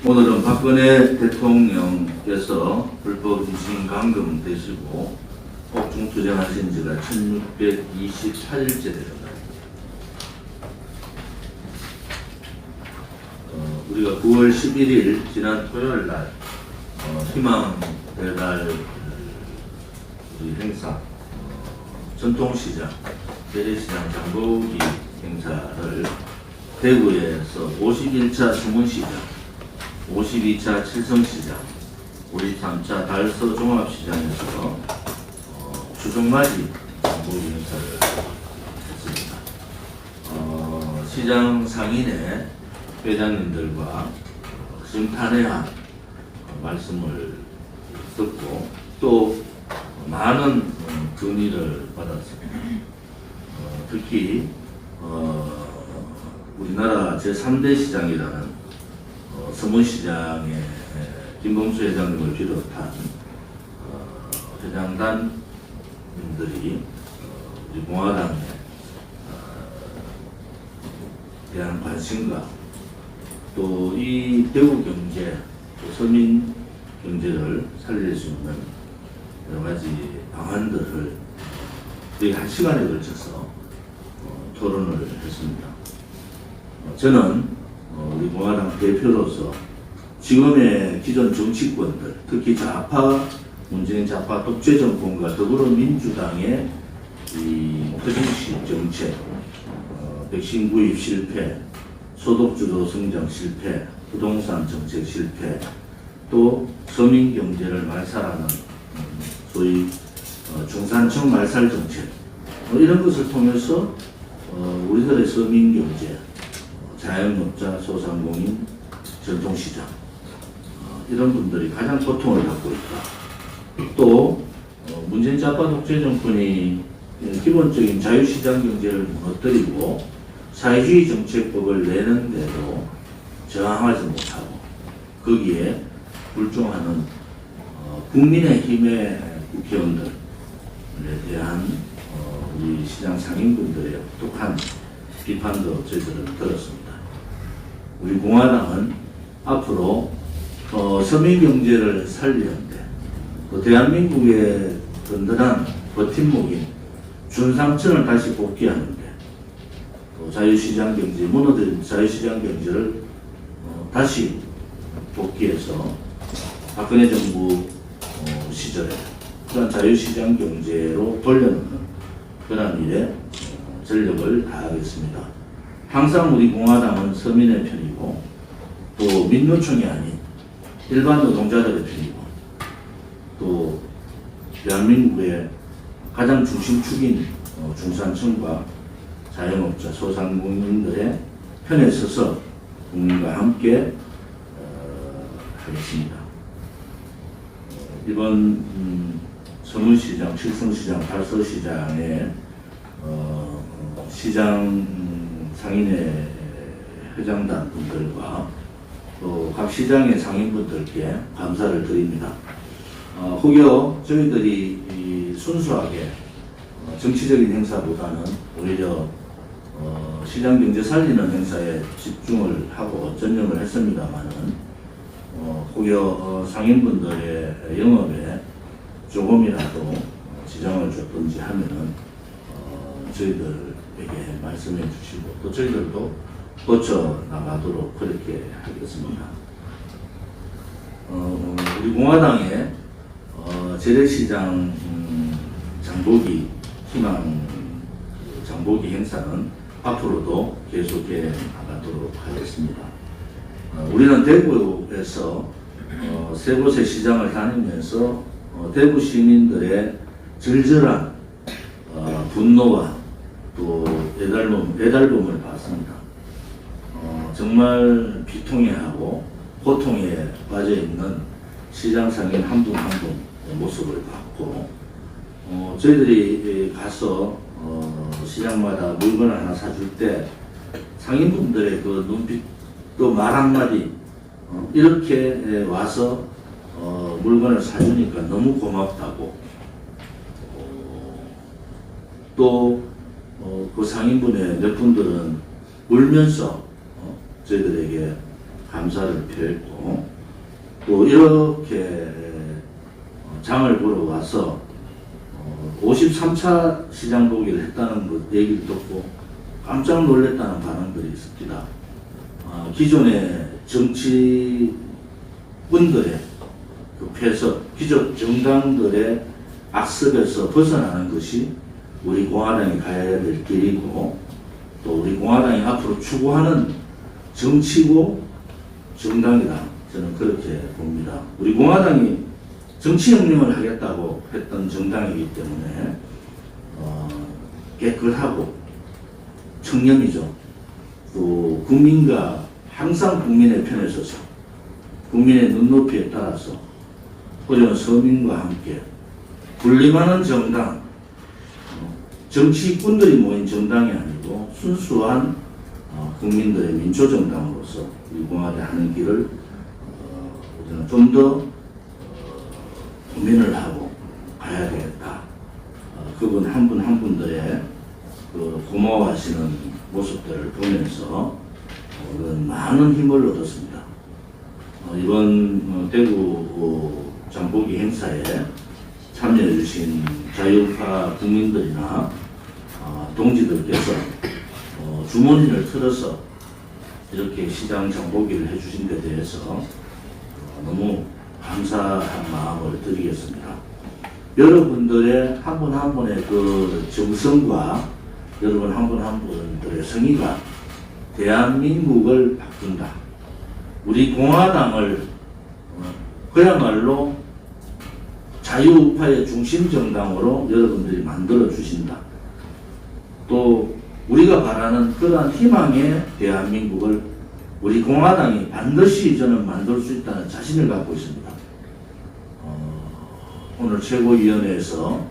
오늘은 박근혜 대통령께서 불법 임신 감금 되시고 옥중 투쟁하신 지가 1628일째 됩니다. 우리가 9월 11일 지난 토요일 날 희망 배달 우리 행사 전통시장 재래시장 장보기 행사를 대구에서 51차 수문시장, 52차 칠성시장, 53차 달서 종합시장에서 추종맞이 장보기 행사를 했습니다. 시장 상인의 회장님들과 심탄회한 말씀을 듣고 또 많은 건의를 받았습니다. 특히 우리나라 제3대 시장이라는 서문시장의 김범수 회장님을 비롯한 회장단들이 우리 공화당에 대한 관심과 또 이 대구 경제, 또 서민 경제를 살릴 수 있는 여러 가지 방안들을 거의 1시간에 걸쳐서 토론을 했습니다. 저는 우리 공화당 대표로서 지금의 기존 정치권들, 특히 좌파, 문재인 좌파 독재 정권과 더불어민주당의 이 허정식 정책, 백신 구입 실패, 소득주도 성장 실패, 부동산 정책 실패, 또 서민 경제를 말살하는 소위 중산층 말살 정책, 이런 것을 통해서 우리들의 서민 경제, 자영업자, 소상공인, 전통시장 이런 분들이 가장 고통을 받고 있다. 또 문재인 좌파 독재 정권이 기본적인 자유시장 경제를 무너뜨리고 사회주의 정책법을 내는데도 저항하지 못하고 거기에 불종하는 국민의힘의 국회의원들에 대한 우리 시장 상인분들의 혹독한 비판도 저희들은 들었습니다. 우리 공화당은 앞으로 서민 경제를 살리는데 대한민국의 든든한 버팀목인 중산층을 다시 복귀하는데 자유시장 경제, 무너진 자유시장 경제를 다시 복귀해서 박근혜 정부 시절에 그런 자유시장 경제로 돌려놓는 그런 일에 전력을 다하겠습니다. 항상 우리 공화당은 서민의 편이고 또 민노총이 아닌 일반 노동자들의 편이고 또 대한민국의 가장 중심축인 중산층과 자영업자, 소상공인들의 편에 서서 국민과 함께 하겠습니다. 이번 서문시장, 칠성시장, 달서시장의 시장 상인의 회장단 분들과 또 각 시장의 상인분들께 감사를 드립니다. 혹여 저희들이 순수하게 정치적인 행사보다는 오히려 시장 경제 살리는 행사에 집중을 하고 전념을 했습니다만은 혹여 상인분들의 영업에 조금이라도 지장을 줬든지 하면은 저희들에게 말씀해 주시고 또 저희들도 고쳐 나가도록 그렇게 하겠습니다. 우리 공화당의 재래시장 장보기 희망 장보기 행사는 앞으로도 계속해 나가도록 하겠습니다. 우리는 대구에서 세 곳의 시장을 다니면서 대구 시민들의 절절한 분노와 또 배달범을 봤습니다. 정말 비통해하고 고통에 빠져있는 시장 상인 한 분 한 분의 모습을 봤고 저희들이 가서 시장마다 물건을 하나 사줄 때 상인분들의 그 눈빛 또 말 한마디 이렇게 와서 물건을 사주니까 너무 고맙다고 또 그 상인분의 몇 분들은 울면서 저희들에게 감사를 표했고, 또 이렇게 장을 보러 와서 53차 시장 보기를 했다는 것 얘기를 듣고 깜짝 놀랐다는 반응들이 있습니다. 기존의 정치군들의 그 폐석, 기존 정당들의 악습에서 벗어나는 것이 우리 공화당이 가야 될 길이고, 또 우리 공화당이 앞으로 추구하는 정치고 정당이다. 저는 그렇게 봅니다. 우리 공화당이 정치혁명을 하겠다고 했던 정당이기 때문에 깨끗하고 청렴이죠. 또 국민과 항상 국민의 편에 서서 국민의 눈높이에 따라서 어려운 서민과 함께 군림하는 정당, 정치꾼들이 모인 정당이 아니고 순수한 국민들의 민초정당으로서 우리 공화당이 하는 길을 우리는 좀 더 고민을 하고 가야 되겠다. 그분 한 분 한 분들의 그 고마워하시는 모습들을 보면서 많은 힘을 얻었습니다. 이번 대구 장보기 행사에 참여해 주신 자유파 국민들이나 동지들께서 주머니를 틀어서 이렇게 시장 장보기를 해주신 데 대해서 너무 감사한 마음을 드리겠습니다. 여러분들의 한 분 한 분의 그 정성과 여러분 한 분 한 분들의 성의가 대한민국을 바꾼다. 우리 공화당을 그야말로 자유우파의 중심 정당으로 여러분들이 만들어 주신다. 또 우리가 바라는 그러한 희망의 대한민국을 우리 공화당이 반드시 저는 만들 수 있다는 자신을 갖고 있습니다. 오늘 최고위원회에서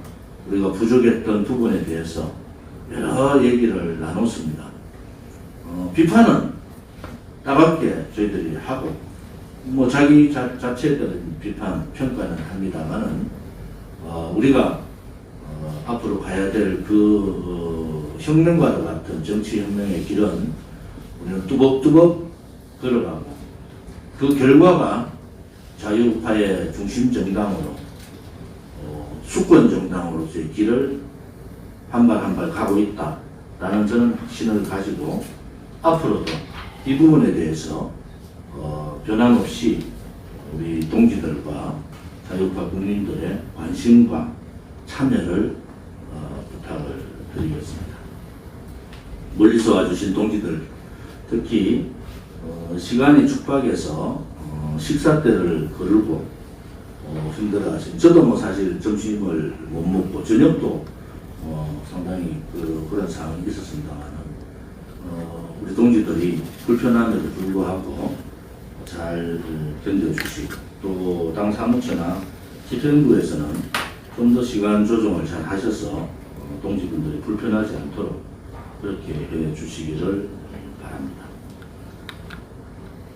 우리가 부족했던 부분에 대해서 여러 얘기를 나눴습니다. 비판은 따갑게 저희들이 하고 뭐 자기 자체에 따른 비판 평가는 합니다만은 우리가 앞으로 가야 될 그 혁명과도 같은 정치혁명의 길은 우리는 뚜벅뚜벅 걸어가고 그 결과가 자유파의 중심 정당으로 수권 정당으로서의 길을 한 발 한 발 가고 있다라는 저는 확신을 가지고 앞으로도 이 부분에 대해서 변함없이 우리 동지들과 자유파 국민들의 관심과 참여를 부탁을 드리겠습니다. 멀리서 와주신 동지들, 특히 시간이 축박해서 식사 때를 거르고 힘들어하신, 저도 뭐 사실 점심을 못 먹고 저녁도 상당히 그런 상황이 있었습니다만 우리 동지들이 불편함에도 불구하고 잘 견뎌주시고 또 당 사무처나 집행부에서는 좀 더 시간 조정을 잘 하셔서 동지분들이 불편하지 않도록 그렇게 해 주시기를 바랍니다.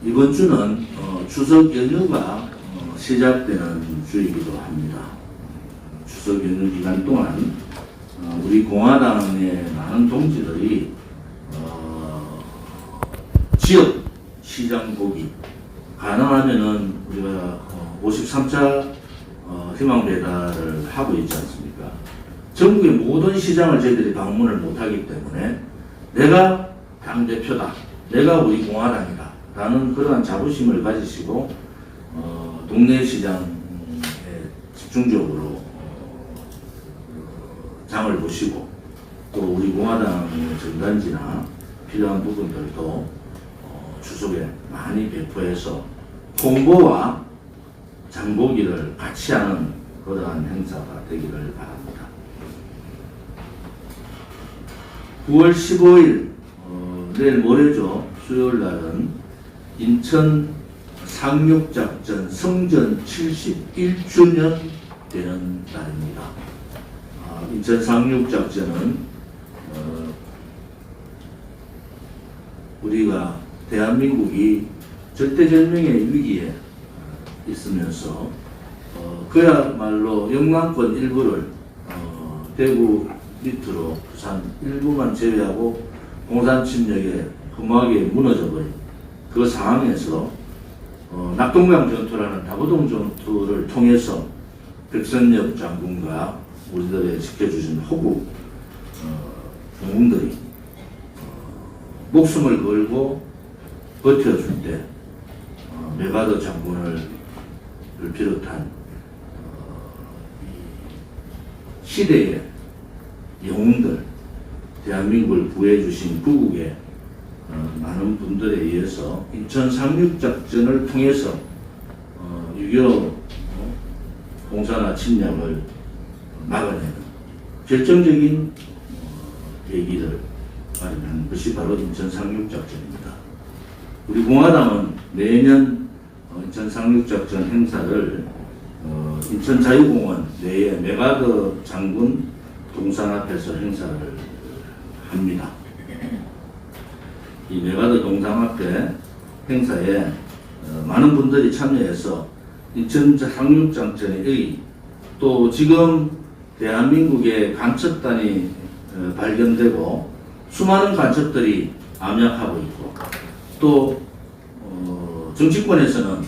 이번 주는 추석 연휴가 시작되는 주이기도 합니다. 추석 연휴 기간 동안 우리 공화당의 많은 동지들이 지역 시장 보기 가능하면은 우리가 53차 희망 배달을 하고 있지 않습니까? 전국의 모든 시장을 저희들이 방문을 못하기 때문에 내가 당대표다, 내가 우리 공화당이다 라는 그러한 자부심을 가지시고 동네 시장에 집중적으로 장을 보시고 또 우리 공화당의 전단지나 필요한 부분들도 추석에 많이 배포해서 홍보와 장보기를 같이 하는 그러한 행사가 되기를 바랍니다. 9월 15일 내일 모레죠. 수요일 날은 인천 상륙작전 성전 71주년 되는 날입니다. 인천 상륙작전은 우리가 대한민국이 절대절명의 위기에 있으면서 그야말로 영남권 일부를 대구 밑으로 부산 일부만 제외하고 공산 침략에 허무하게 무너져 버린 그 상황에서 낙동강 전투라는 다부동 전투를 통해서 백선엽 장군과 우리들의 지켜주신 호국 영웅들이 목숨을 걸고 버텨줄 때 메가더 장군을 비롯한 시대의 영웅들, 대한민국을 구해주신 구국의 많은 분들에 의해서 인천 상륙작전을 통해서 6.25 공산화 침략을 막아내는 결정적인 계기를 마련한 것이 바로 인천 상륙작전입니다. 우리 공화당은 매년 인천 상륙작전 행사를 인천 자유공원 내에 메가더 장군 동상 앞에서 행사를 합니다. 이 메가더 동상 앞에 행사에 많은 분들이 참여해서 인천 상륙작전의 또 지금 대한민국의 간첩단이 발견되고 수많은 간첩들이 암약하고 있고 또 정치권에서는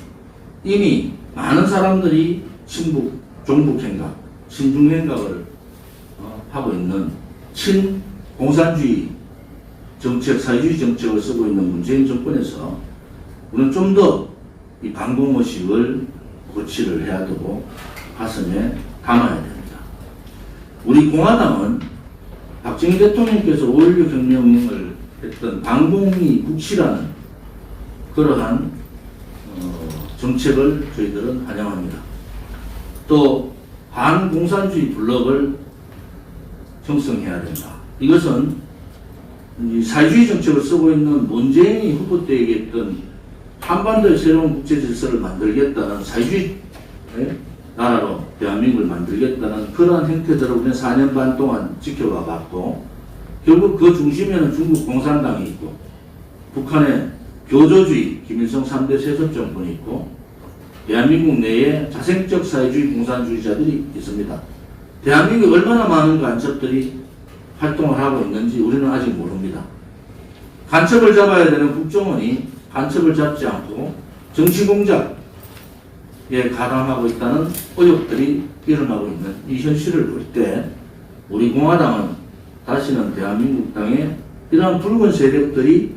이미 많은 사람들이 친북, 종북행각, 친중행각을 하고 있는 친공산주의 정책, 사회주의 정책을 쓰고 있는 문재인 정권에서 우리는 좀 더 이 방공의식을 고치를 해야 되고 가슴에 담아야 됩니다. 우리 공화당은 박정희 대통령께서 5.16 혁명을 했던 방공이 국시라는 그러한 정책을 저희들은 환영합니다. 또 반공산주의 블록을 형성해야 된다. 이것은 이 사회주의 정책을 쓰고 있는 문재인이 후보 때 얘기했던 한반도의 새로운 국제 질서를 만들겠다는 사회주의 나라로 대한민국을 만들겠다는 그러한 행태들을 우리는 4년 반 동안 지켜봐 봤고 결국 그 중심에는 중국 공산당이 있고 북한의 교조주의 김일성 3대 세속 정권이 있고 대한민국 내에 자생적 사회주의 공산주의자들이 있습니다. 대한민국에 얼마나 많은 간첩들이 활동을 하고 있는지 우리는 아직 모릅니다. 간첩을 잡아야 되는 국정원이 간첩을 잡지 않고 정치 공작에 가담하고 있다는 의혹들이 일어나고 있는 이 현실을 볼 때 우리 공화당은 다시는 대한민국 땅에 이러한 붉은 세력들이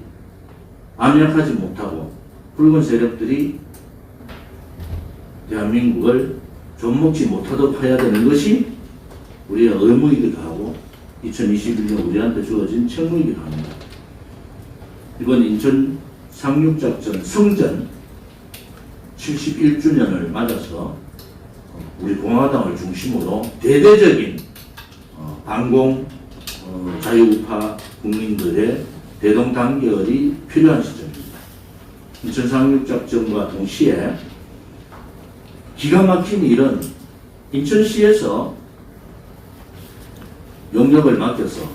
암약하지 못하고 붉은 세력들이 대한민국을 좀먹지 못하도록 해야 되는 것이 우리의 의무이기도 하고 2021년 우리한테 주어진 책무이기도 합니다. 이번 인천 상륙작전 성전 71주년을 맞아서 우리 공화당을 중심으로 대대적인 반공 자유우파 국민들의 대동단결이 필요한 시점입니다. 인천 상륙작전과 동시에 기가 막힌 일은 인천시에서 용역을 맡겨서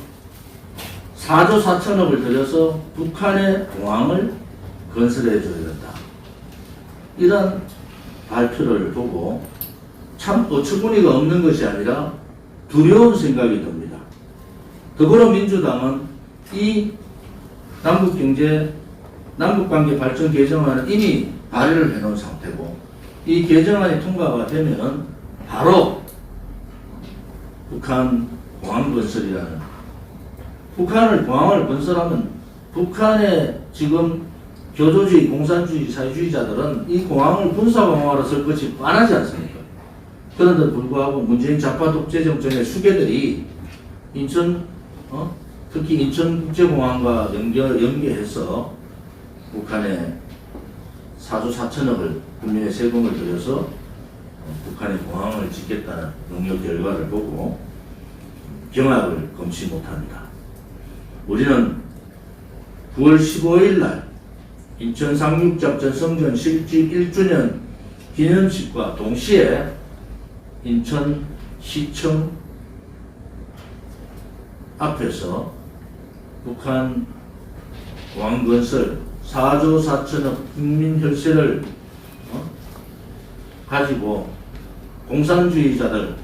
4조 4천억을 들여서 북한의 공항을 건설해 줘야 된다. 이런 발표를 보고 참 어처구니가 없는 것이 아니라 두려운 생각이 듭니다. 더불어민주당은 이 남북관계 발전 개정안은 이미 발의를 해놓은 상태고 이 개정안이 통과가 되면 바로 북한 공항 건설이라는 공항을 건설하면 북한의 지금 교조주의, 공산주의, 사회주의자들은 이 공항을 군사공항으로 쓸 것이 뻔하지 않습니까? 그런데 불구하고 문재인 좌파 독재 정권의 수괴들이 인천, 특히 인천국제공항과 연계해서 북한에 4조 4천억을 국민의 세금을 들여서 북한의 공항을 짓겠다는 능력 결과를 보고 경악을 금치 못합니다. 우리는 9월 15일 날 인천 상륙작전 성전 실집 1주년 기념식과 동시에 인천시청 앞에서 북한 공항건설 4조 4천억 국민 혈세를 가지고 공산주의자들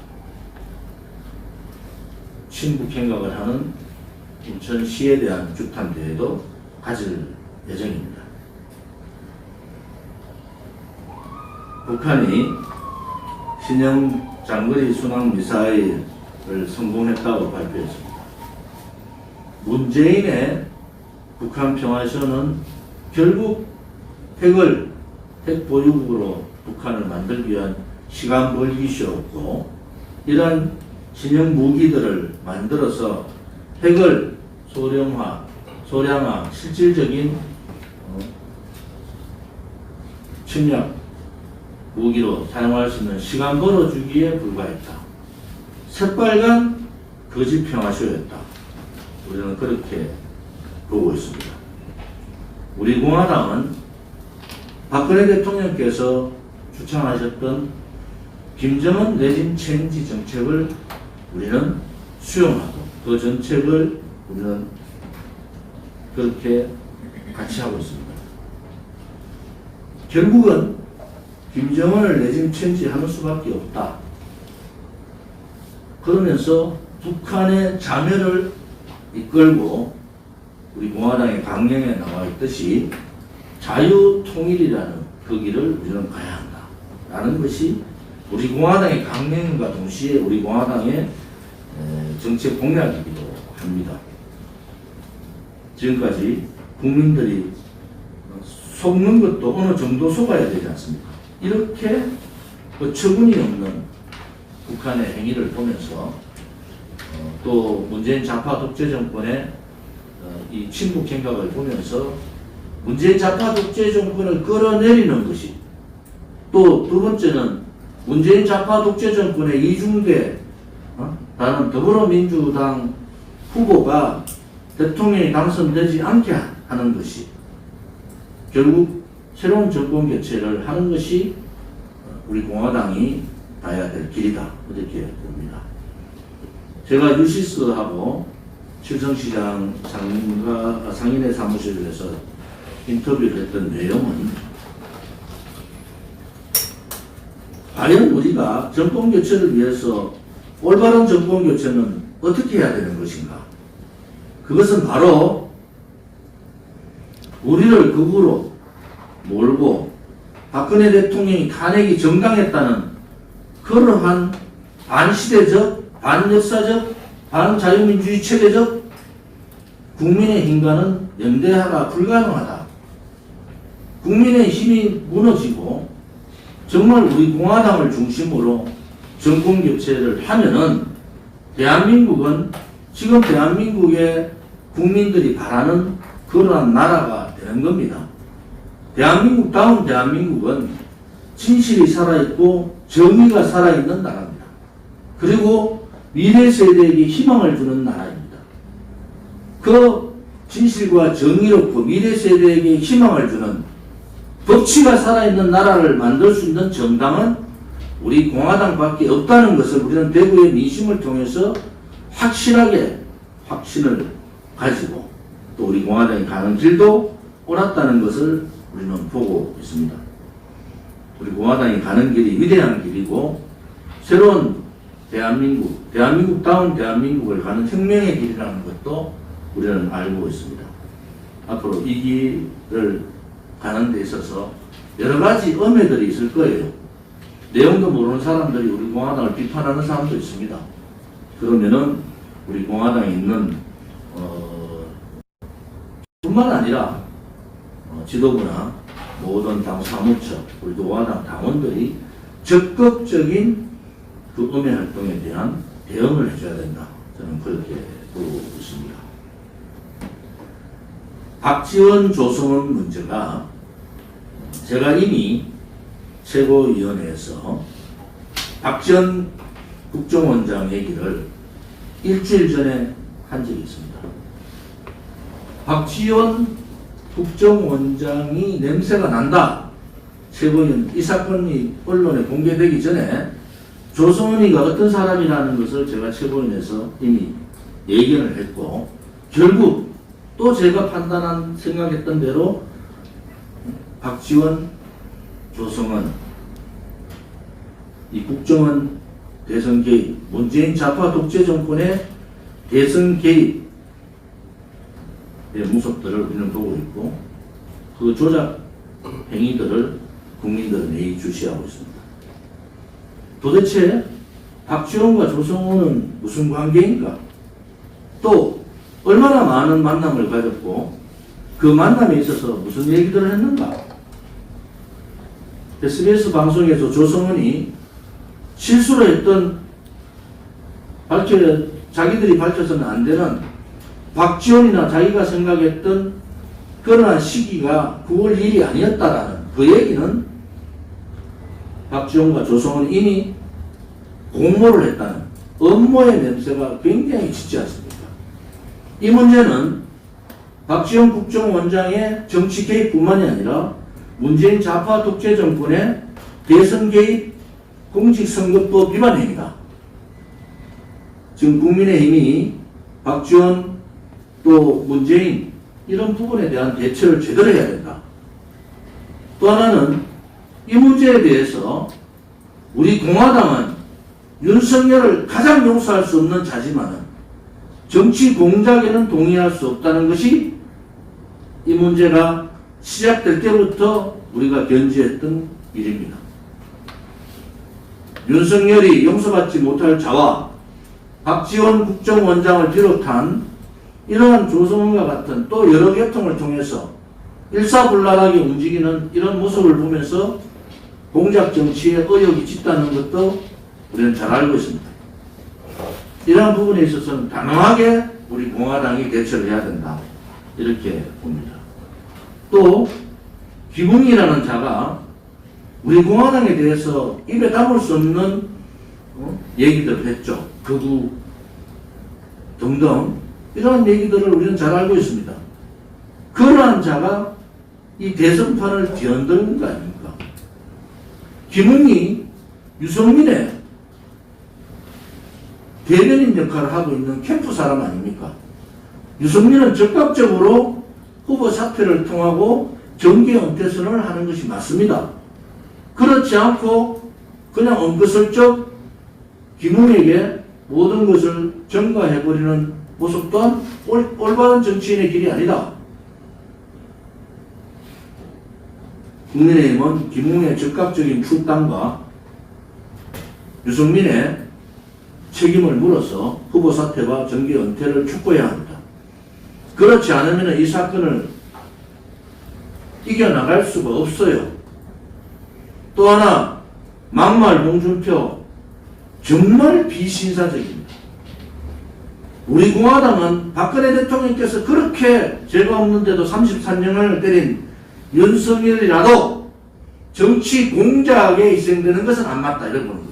친북행각을 하는 인천시에 대한 규탄대회도 가질 예정입니다. 북한이 신형 장거리 순항 미사일을 성공했다고 발표했습니다. 문재인의 북한 평화쇼는 결국 핵 보유국으로 북한을 만들기 위한 시간 벌기쇼였고, 이러한 신형 무기들을 만들어서 핵을 소량화, 실질적인 침략 무기로 사용할 수 있는 시간 벌어주기에 불과했다. 새빨간 거짓 평화쇼였다. 우리는 그렇게 보고 있습니다. 우리 공화당은 박근혜 대통령께서 주창하셨던 김정은 레짐 체인지 정책을 우리는 수용하고, 그 정책을 우리는 그렇게 같이 하고 있습니다. 결국은 김정은을 레짐 체인지 하는 수밖에 없다. 그러면서 북한의 자멸을 이끌고 우리 공화당의 강령에 나와 있듯이 자유통일이라는 그 길을 우리는 가야 한다 라는 것이 우리 공화당의 강령과 동시에 우리 공화당의 정책 공약이기도 합니다. 지금까지 국민들이 속는 것도 어느 정도 속아야 되지 않습니까? 이렇게 어처구니 없는 북한의 행위를 보면서 또 문재인 좌파 독재 정권의 이 친북 행각을 보면서 문재인 좌파 독재 정권을 끌어내리는 것이, 또 두 번째는 문재인 좌파 독재 정권의 이중대 라는 더불어민주당 후보가 대통령이 당선되지 않게 하는 것이, 결국 새로운 정권 교체를 하는 것이 우리 공화당이 가야 될 길이다, 이렇게 봅니다. 제가 유시스하고 칠성시장 상인의 사무실에서 인터뷰를 했던 내용은, 과연 우리가 정권 교체를 위해서 올바른 정권 교체는 어떻게 해야 되는 것인가? 그것은 바로 우리를 극으로 몰고 박근혜 대통령이 탄핵이 정당했다는 그러한 반시대적, 반역사적, 반자유민주주의 체계적 국민의힘과는 연대하가 불가능하다. 국민의 힘이 무너지고 정말 우리 공화당을 중심으로 정권 교체를 하면은 대한민국은 지금 대한민국의 국민들이 바라는 그러한 나라가 되는 겁니다. 대한민국다운 대한민국은 진실이 살아있고 정의가 살아있는 나라입니다. 그리고 미래 세대에게 희망을 주는 나라입니다. 그 진실과 정의롭고 미래 세대에게 희망을 주는 법치가 살아있는 나라를 만들 수 있는 정당은 우리 공화당밖에 없다는 것을 우리는 대구의 민심을 통해서 확실하게 확신을 가지고, 또 우리 공화당이 가는 길도 옳았다는 것을 우리는 보고 있습니다. 우리 공화당이 가는 길이 위대한 길이고 새로운 대한민국다운 대한민국을 가는 혁명의 길이라는 것도 우리는 알고 있습니다. 앞으로 이 길을 가는 데 있어서 여러 가지 엄해들이 있을 거예요. 내용도 모르는 사람들이 우리 공화당을 비판하는 사람도 있습니다. 그러면은 우리 공화당에 있는 뿐만 아니라 지도부나 모든 당 사무처, 우리 공화당 당원들이 적극적인 그 엄해 활동에 대한 대응을 해줘야 된다. 저는 그렇게 보고 있습니다. 박지원 조성은 문제가 제가 이미 최고위원회에서 박지원 국정원장 얘기를 일주일 전에 한 적이 있습니다. 박지원 국정원장이 냄새가 난다. 최고위원, 이 사건이 언론에 공개되기 전에 조성은이가 어떤 사람이라는 것을 제가 최고위원회에서 이미 예견을 했고, 결국 또 제가 생각했던 대로 박지원, 조성은 이 국정원 대선 개입, 문재인 좌파 독재 정권의 대선 개입의 모습들을 우리는 보고 있고, 그 조작 행위들을 국민들은 예의주시하고 있습니다. 도대체 박지원과 조성호는 무슨 관계인가? 또 얼마나 많은 만남을 가졌고 그 만남에 있어서 무슨 얘기들을 했는가? SBS 방송에서 조성원이 실수로 했던 자기들이 밝혀서는 안 되는 박지원이나 자기가 생각했던 그러한 시기가 9월 1일이 아니었다라는 그 얘기는 박지원과 조성원이 이미 공모를 했다는 음모의 냄새가 굉장히 짙지 않습니까? 이 문제는 박지원 국정원장의 정치 개입뿐만이 아니라 문재인 좌파 독재 정권의 대선 개입 공직선거법 위반 행위다. 지금 국민의힘이 박지원 또 문재인 이런 부분에 대한 대처를 제대로 해야 된다. 또 하나는 이 문제에 대해서 우리 공화당은 윤석열을 가장 용서할 수 없는 자지만은 정치 공작에는 동의할 수 없다는 것이 이 문제가 시작될 때부터 우리가 견지했던 일입니다. 윤석열이 용서받지 못할 자와 박지원 국정원장을 비롯한 이러한 조성원과 같은 또 여러 계통을 통해서 일사불란하게 움직이는 이런 모습을 보면서 공작 정치에 의욕이 짙다는 것도 우리는 잘 알고 있습니다. 이러한 부분에 있어서는 단호하게 우리 공화당이 대처를 해야 된다. 이렇게 봅니다. 또 김웅이라는 자가 우리 공화당에 대해서 입에 담을 수 없는 얘기들을 했죠. 극우 등등 이러한 얘기들을 우리는 잘 알고 있습니다. 그러한 자가 이 대선판을 뒤흔드는 거 아닙니까? 김웅이 유승민의 대변인 역할을 하고 있는 캠프 사람 아닙니까? 유승민은 적극적으로 후보 사퇴를 통하고 정계 은퇴 선언을 하는 것이 맞습니다. 그렇지 않고 그냥 엉거슬쩍 김웅에게 모든 것을 전가해버리는 모습 또한 올바른 정치인의 길이 아니다. 국민의힘은 김웅의 즉각적인 출당과 유승민의 책임을 물어서 후보 사퇴와 정계 은퇴를 촉구해야 합니다. 그렇지 않으면 이 사건을 이겨나갈 수가 없어요. 또 하나 막말 홍준표 정말 비신사적입니다. 우리 공화당은 박근혜 대통령께서 그렇게 죄가 없는데도 33년을 때린 윤석열이라도 정치 공작에 희생되는 것은 안 맞다 이렇게 보는 거예요.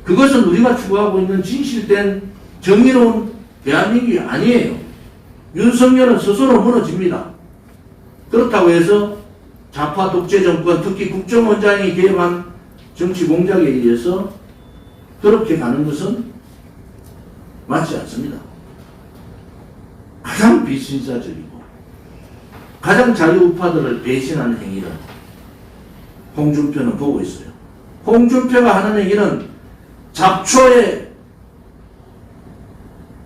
그것은 우리가 추구하고 있는 진실된 정의로운 대한민국이 아니에요. 윤석열은 스스로 무너집니다. 그렇다고 해서 좌파 독재 정권 특히 국정원장이 개입한 정치 공작에 의해서 그렇게 가는 것은 맞지 않습니다. 가장 비신사적이고 가장 자유우파들을 배신하는 행위를 홍준표는 보고 있어요. 홍준표가 하는 행위는 잡초의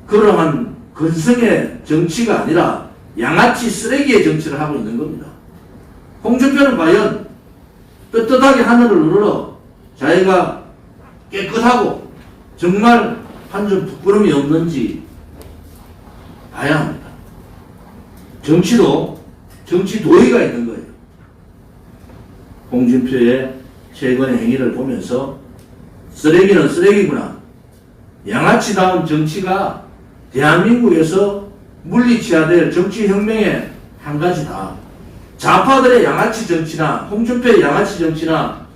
그러한 근성의 정치가 아니라 양아치 쓰레기의 정치를 하고 있는 겁니다. 홍준표는 과연 떳떳하게 하늘을 우러러 자기가 깨끗하고 정말 한 점 부끄러움이 없는지 봐야 합니다. 정치도 정치 도의가 있는 거예요. 홍준표의 최근의 행위를 보면서 쓰레기는 쓰레기구나. 양아치다운 정치가 대한민국에서 물리쳐야 될 정치혁명의 한 가지다. 좌파들의 양아치 정치나 홍준표의 양아치 정치나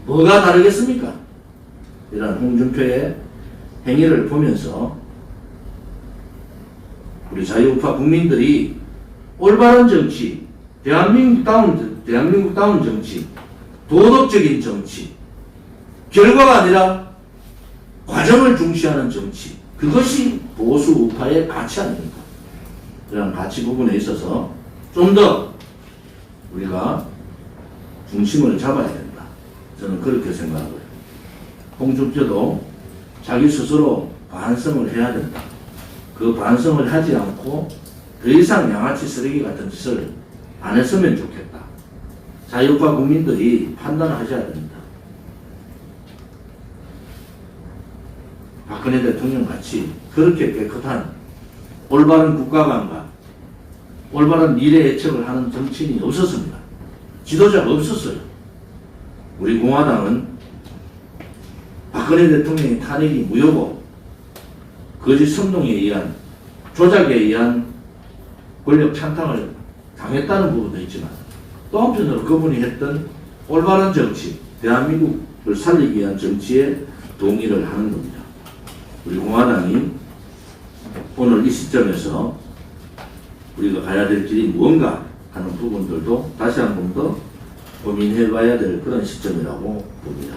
뭐가 다르겠습니까? 이런 홍준표의 행위를 보면서 우리 자유우파 국민들이 올바른 정치, 대한민국다운 정치, 도덕적인 정치, 결과가 아니라 과정을 중시하는 정치, 그것이 보수 우파의 가치 아닙니까? 이런 가치 부분에 있어서 좀 더 우리가 중심을 잡아야 된다. 저는 그렇게 생각하고요. 홍준표도 자기 스스로 반성을 해야 된다. 그 반성을 하지 않고 더 이상 양아치 쓰레기 같은 짓을 안 했으면 좋겠다. 자유파 국민들이 판단을 하셔야 됩니다. 박근혜 대통령 같이 그렇게 깨끗한 올바른 국가관과 올바른 미래 예측을 하는 정치인이 없었습니다. 지도자가 없었어요. 우리 공화당은 박근혜 대통령의 탄핵이 무효고 거짓 선동에 의한 조작에 의한 권력 찬탕을 당했다는 부분도 있지만 또 한편으로 그분이 했던 올바른 정치, 대한민국을 살리기 위한 정치에 동의를 하는 겁니다. 우리 공화당이 오늘 이 시점에서 우리가 가야 될 길이 무언가 하는 부분들도 다시 한 번 더 고민해 봐야 될 그런 시점이라고 봅니다.